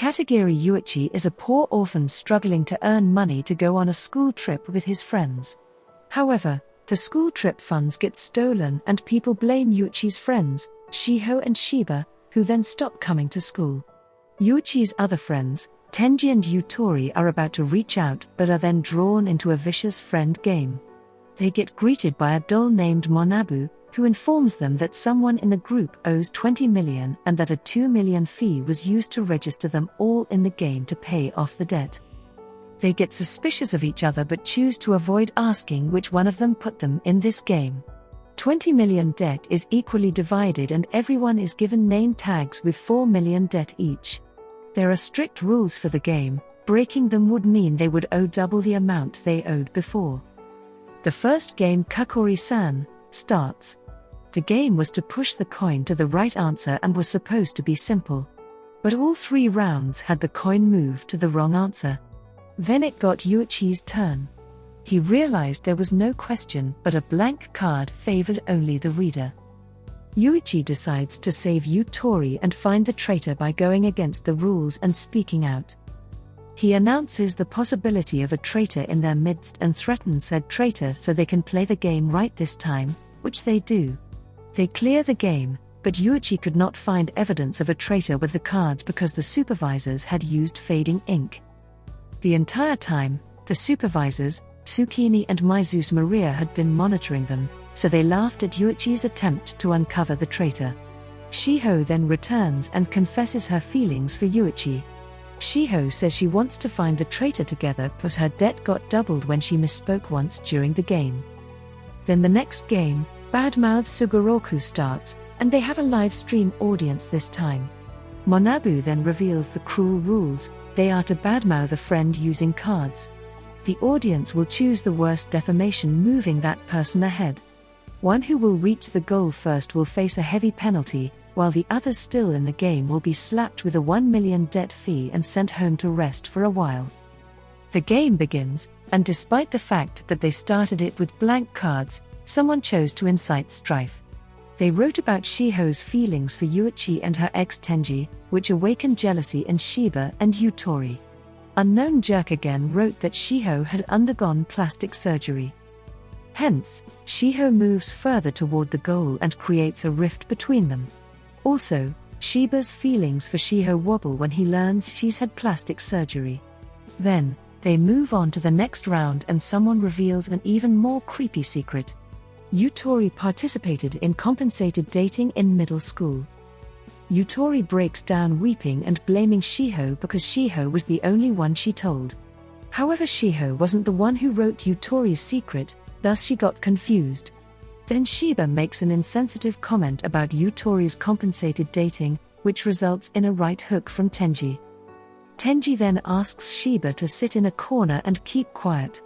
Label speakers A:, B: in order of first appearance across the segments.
A: Katagiri Yuichi is a poor orphan struggling to earn money to go on a school trip with his friends. However, the school trip funds get stolen and people blame Yuichi's friends, Shiho and Shiba, who then stop coming to school. Yuichi's other friends, Tenji and Yutori, are about to reach out but are then drawn into a vicious friend game. They get greeted by a doll named Manabu, who informs them that someone in the group owes 20 million and that a 2 million fee was used to register them all in the game to pay off the debt. They get suspicious of each other but choose to avoid asking which one of them put them in this game. 20 million debt is equally divided and everyone is given name tags with 4 million debt each. There are strict rules for the game. Breaking them would mean they would owe double the amount they owed before. The first game, Kakori-san, starts. The game was to push the coin to the right answer and was supposed to be simple. But all 3 rounds had the coin move to the wrong answer. Then it got Yuichi's turn. He realized there was no question but a blank card favored only the reader. Yuichi decides to save Yutori and find the traitor by going against the rules and speaking out. He announces the possibility of a traitor in their midst and threatens said traitor so they can play the game right this time, which they do. They clear the game, but Yuichi could not find evidence of a traitor with the cards because the supervisors had used fading ink. The entire time, the supervisors, Tsukini and Maizus Maria, had been monitoring them, so they laughed at Yuichi's attempt to uncover the traitor. Shiho then returns and confesses her feelings for Yuichi. Shiho says she wants to find the traitor together because her debt got doubled when she misspoke once during the game. Then the next game, Badmouth Sugoroku, starts, and they have a live stream audience this time. Manabu then reveals the cruel rules. They are to badmouth a friend using cards. The audience will choose the worst defamation, moving that person ahead. One who will reach the goal first will face a heavy penalty, while the others still in the game will be slapped with a 1 million debt fee and sent home to rest for a while. The game begins, and despite the fact that they started it with blank cards, someone chose to incite strife. They wrote about Shiho's feelings for Yuichi and her ex Tenji, which awakened jealousy in Shiba and Yutori. Unknown Jerk again wrote that Shiho had undergone plastic surgery. Hence, Shiho moves further toward the goal and creates a rift between them. Also, Shiba's feelings for Shiho wobble when he learns she's had plastic surgery. Then, they move on to the next round and someone reveals an even more creepy secret. Yutori participated in compensated dating in middle school. Yutori breaks down weeping and blaming Shiho because Shiho was the only one she told. However, Shiho wasn't the one who wrote Yutori's secret, thus she got confused. Then Shiba makes an insensitive comment about Yutori's compensated dating, which results in a right hook from Tenji. Tenji then asks Shiba to sit in a corner and keep quiet.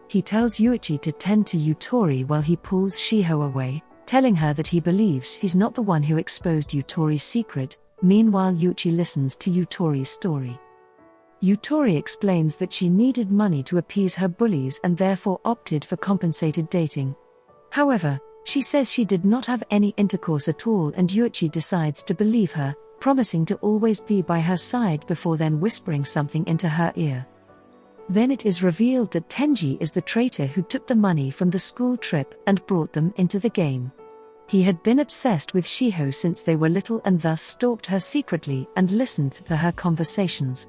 A: He tells Yuichi to tend to Yutori while he pulls Shiho away, telling her that he believes he's not the one who exposed Yutori's secret. Meanwhile, Yuichi listens to Yutori's story. Yutori explains that she needed money to appease her bullies and therefore opted for compensated dating. However, she says she did not have any intercourse at all, and Yuichi decides to believe her, promising to always be by her side before then whispering something into her ear. Then it is revealed that Tenji is the traitor who took the money from the school trip and brought them into the game. He had been obsessed with Shiho since they were little and thus stalked her secretly and listened to her conversations.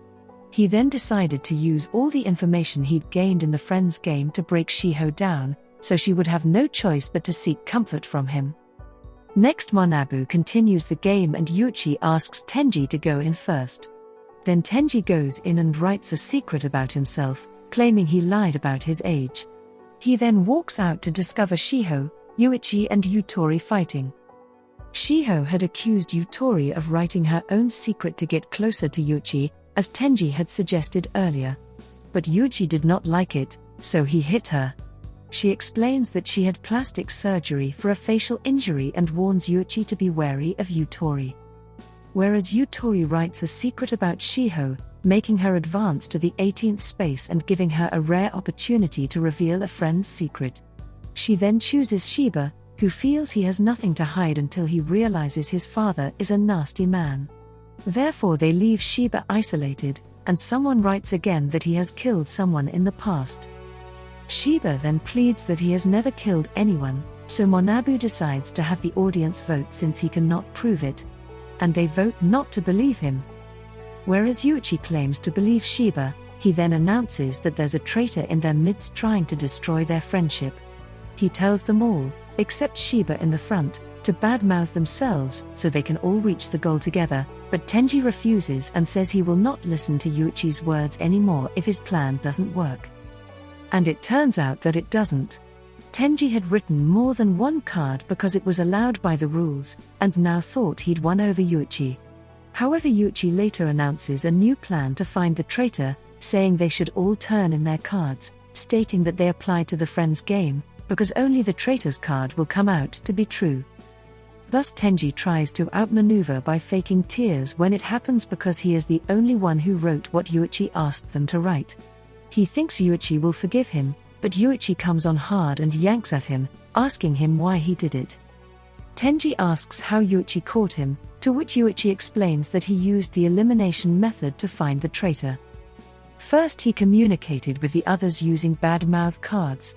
A: He then decided to use all the information he'd gained in the Friends game to break Shiho down, so she would have no choice but to seek comfort from him. Next, Manabu continues the game and Yuichi asks Tenji to go in first. Then Tenji goes in and writes a secret about himself, claiming he lied about his age. He then walks out to discover Shiho, Yuichi and Yutori fighting. Shiho had accused Yutori of writing her own secret to get closer to Yuichi, as Tenji had suggested earlier. But Yuichi did not like it, so he hit her. She explains that she had plastic surgery for a facial injury and warns Yuichi to be wary of Yutori. Whereas Yutori writes a secret about Shiho, making her advance to the 18th space and giving her a rare opportunity to reveal a friend's secret. She then chooses Shiba, who feels he has nothing to hide until he realizes his father is a nasty man. Therefore they leave Shiba isolated, and someone writes again that he has killed someone in the past. Shiba then pleads that he has never killed anyone, so Manabu decides to have the audience vote since he cannot prove it. And they vote not to believe him. Whereas Yuichi claims to believe Shiba, he then announces that there's a traitor in their midst trying to destroy their friendship. He tells them all, except Shiba in the front, to badmouth themselves so they can all reach the goal together, but Tenji refuses and says he will not listen to Yuichi's words anymore if his plan doesn't work. And it turns out that it doesn't. Tenji had written more than one card because it was allowed by the rules, and now thought he'd won over Yuichi. However, Yuichi later announces a new plan to find the traitor, saying they should all turn in their cards, stating that they apply to the friends game, because only the traitor's card will come out to be true. Thus Tenji tries to outmaneuver by faking tears when it happens because he is the only one who wrote what Yuichi asked them to write. He thinks Yuichi will forgive him, but Yuichi comes on hard and yanks at him, asking him why he did it. Tenji asks how Yuichi caught him, to which Yuichi explains that he used the elimination method to find the traitor. First he communicated with the others using badmouth cards.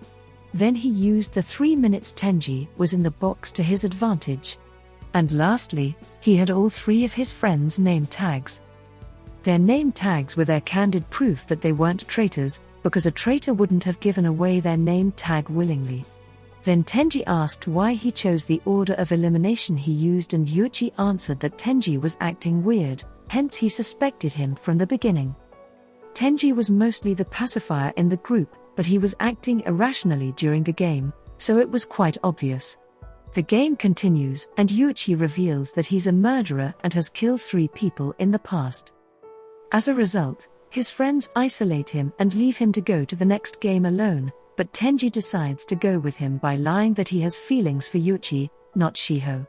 A: Then he used the 3 minutes Tenji was in the box to his advantage. And lastly, he had all 3 of his friends' name tags. Their name tags were their candid proof that they weren't traitors, because a traitor wouldn't have given away their name tag willingly. Then Tenji asked why he chose the order of elimination he used, and Yuichi answered that Tenji was acting weird, hence he suspected him from the beginning. Tenji was mostly the pacifier in the group, but he was acting irrationally during the game, so it was quite obvious. The game continues, and Yuichi reveals that he's a murderer and has killed 3 people in the past. As a result, his friends isolate him and leave him to go to the next game alone, but Tenji decides to go with him by lying that he has feelings for Yuichi, not Shiho.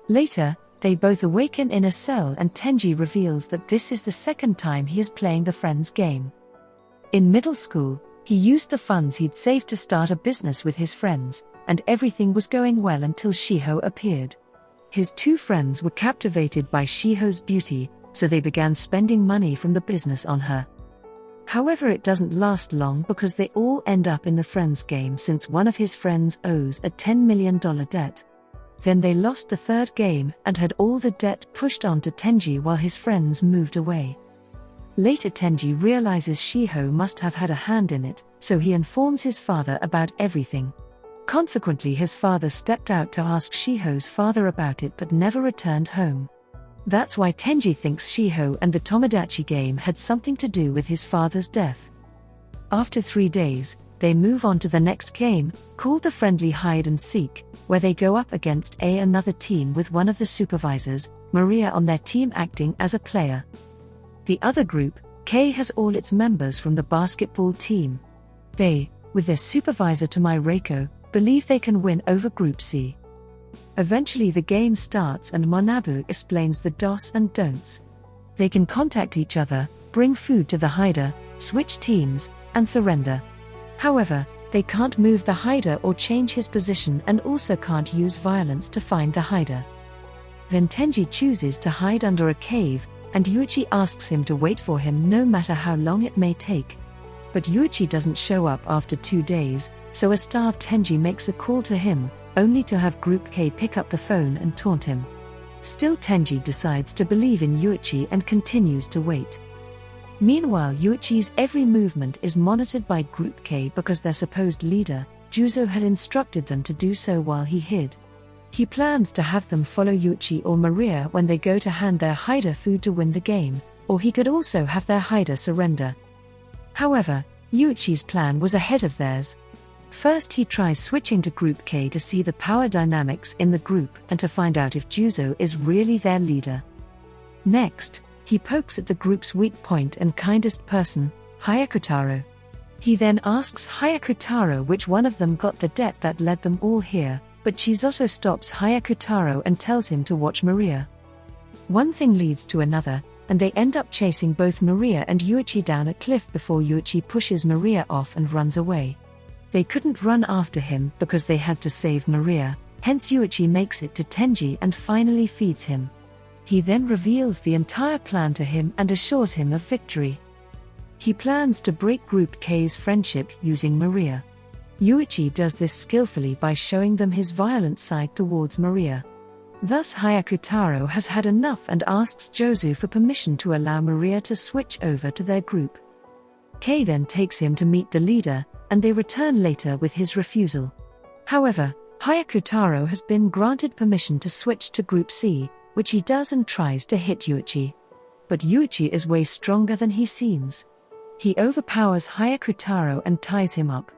A: Later, they both awaken in a cell and Tenji reveals that this is the second time he is playing the friends game. In middle school, he used the funds he'd saved to start a business with his friends, and everything was going well until Shiho appeared. His 2 friends were captivated by Shiho's beauty, so they began spending money from the business on her. However, it doesn't last long because they all end up in the friends game since one of his friends owes a $10 million debt. Then they lost the 3rd game and had all the debt pushed onto Tenji while his friends moved away. Later Tenji realizes Shiho must have had a hand in it, so he informs his father about everything. Consequently, his father stepped out to ask Shiho's father about it but never returned home. That's why Tenji thinks Shiho and the Tomodachi game had something to do with his father's death. After 3 days, they move on to the next game, called the Friendly Hide and Seek, where they go up against another team with one of the supervisors, Maria, on their team acting as a player. The other group, K, has all its members from the basketball team. They, with their supervisor Tomai Reiko, believe they can win over Group C. Eventually the game starts and Manabu explains the dos and don'ts. They can contact each other, bring food to the hider, switch teams, and surrender. However, they can't move the hider or change his position and also can't use violence to find the hider. Then Tenji chooses to hide under a cave, and Yuichi asks him to wait for him no matter how long it may take. But Yuichi doesn't show up after 2 days, so a starved Tenji makes a call to him, only to have Group K pick up the phone and taunt him. Still, Tenji decides to believe in Yuichi and continues to wait. Meanwhile, Yuichi's every movement is monitored by Group K because their supposed leader, Juzo, had instructed them to do so while he hid. He plans to have them follow Yuichi or Maria when they go to hand their hider food to win the game, or he could also have their hider surrender. However, Yuichi's plan was ahead of theirs. First he tries switching to Group K to see the power dynamics in the group and to find out if Juzo is really their leader. Next, he pokes at the group's weak point and kindest person, Hayakutaro. He then asks Hayakutaro which one of them got the debt that led them all here, but Chizoto stops Hayakutaro and tells him to watch Maria. One thing leads to another, and they end up chasing both Maria and Yuichi down a cliff before Yuichi pushes Maria off and runs away. They couldn't run after him because they had to save Maria, hence Yuichi makes it to Tenji and finally feeds him. He then reveals the entire plan to him and assures him of victory. He plans to break Group K's friendship using Maria. Yuuichi does this skillfully by showing them his violent side towards Maria. Thus Hyakutaro has had enough and asks Jozu for permission to allow Maria to switch over to their group. K then takes him to meet the leader, and they return later with his refusal. However, Hyakutaro has been granted permission to switch to Group C, which he does and tries to hit Yuuichi. But Yuuichi is way stronger than he seems. He overpowers Hyakutaro and ties him up.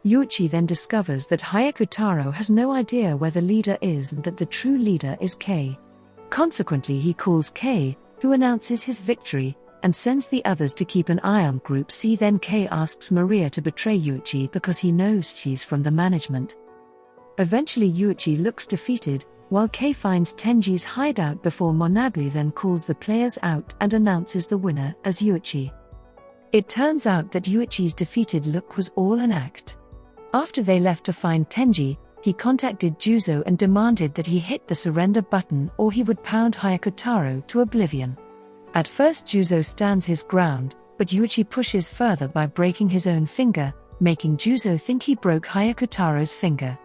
A: Yuuichi then discovers that Hyakutaro has no idea where the leader is and that the true leader is K. Consequently, he calls K, who announces his victory, and sends the others to keep an eye on Group C. Then K asks Maria to betray Yuuichi because he knows she's from the management. Eventually Yuuichi looks defeated, while K finds Tenji's hideout before Manabu then calls the players out and announces the winner as Yuuichi. It turns out that Yuichi's defeated look was all an act. After they left to find Tenji, he contacted Juzo and demanded that he hit the surrender button or he would pound Hyakutaro to oblivion. At first Juzo stands his ground, but Yuuichi pushes further by breaking his own finger, making Juzo think he broke Hyakutaro's finger.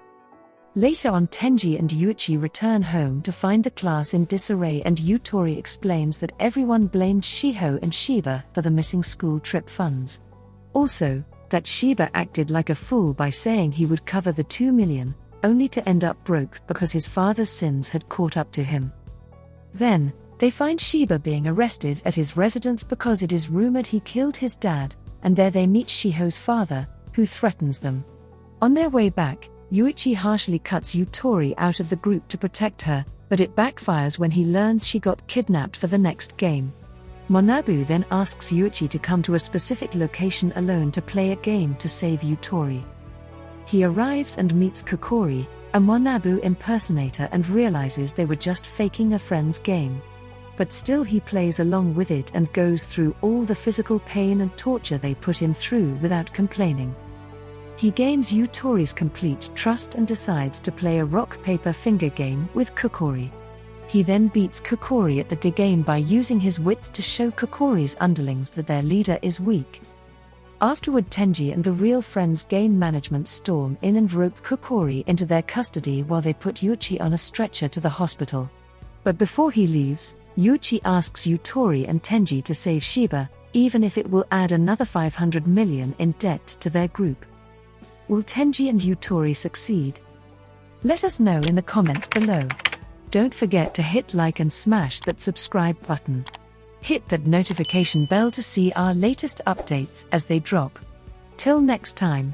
A: Later on, Tenji and Yuuichi return home to find the class in disarray, and Yutori explains that everyone blamed Shiho and Shiba for the missing school trip funds. Also, that Shiba acted like a fool by saying he would cover the 2 million, only to end up broke because his father's sins had caught up to him. Then, they find Shiba being arrested at his residence because it is rumored he killed his dad, and there they meet Shiho's father, who threatens them. On their way back, Yuuichi harshly cuts Yutori out of the group to protect her, but it backfires when he learns she got kidnapped for the next game. Manabu then asks Yuuichi to come to a specific location alone to play a game to save Yutori. He arrives and meets Kokori, a Manabu impersonator, and realizes they were just faking a friend's game. But still he plays along with it and goes through all the physical pain and torture they put him through without complaining. He gains Yutori's complete trust and decides to play a rock-paper finger game with Kokori. He then beats Kokori at the game by using his wits to show Kokori's underlings that their leader is weak. Afterward, Tenji and the real friends game management storm in and rope Kokori into their custody while they put Yuuichi on a stretcher to the hospital. But before he leaves, Yuuichi asks Yutori and Tenji to save Shiba, even if it will add another 500 million in debt to their group. Will Tenji and Yutori succeed? Let us know in the comments below. Don't forget to hit like and smash that subscribe button. Hit that notification bell to see our latest updates as they drop. Till next time.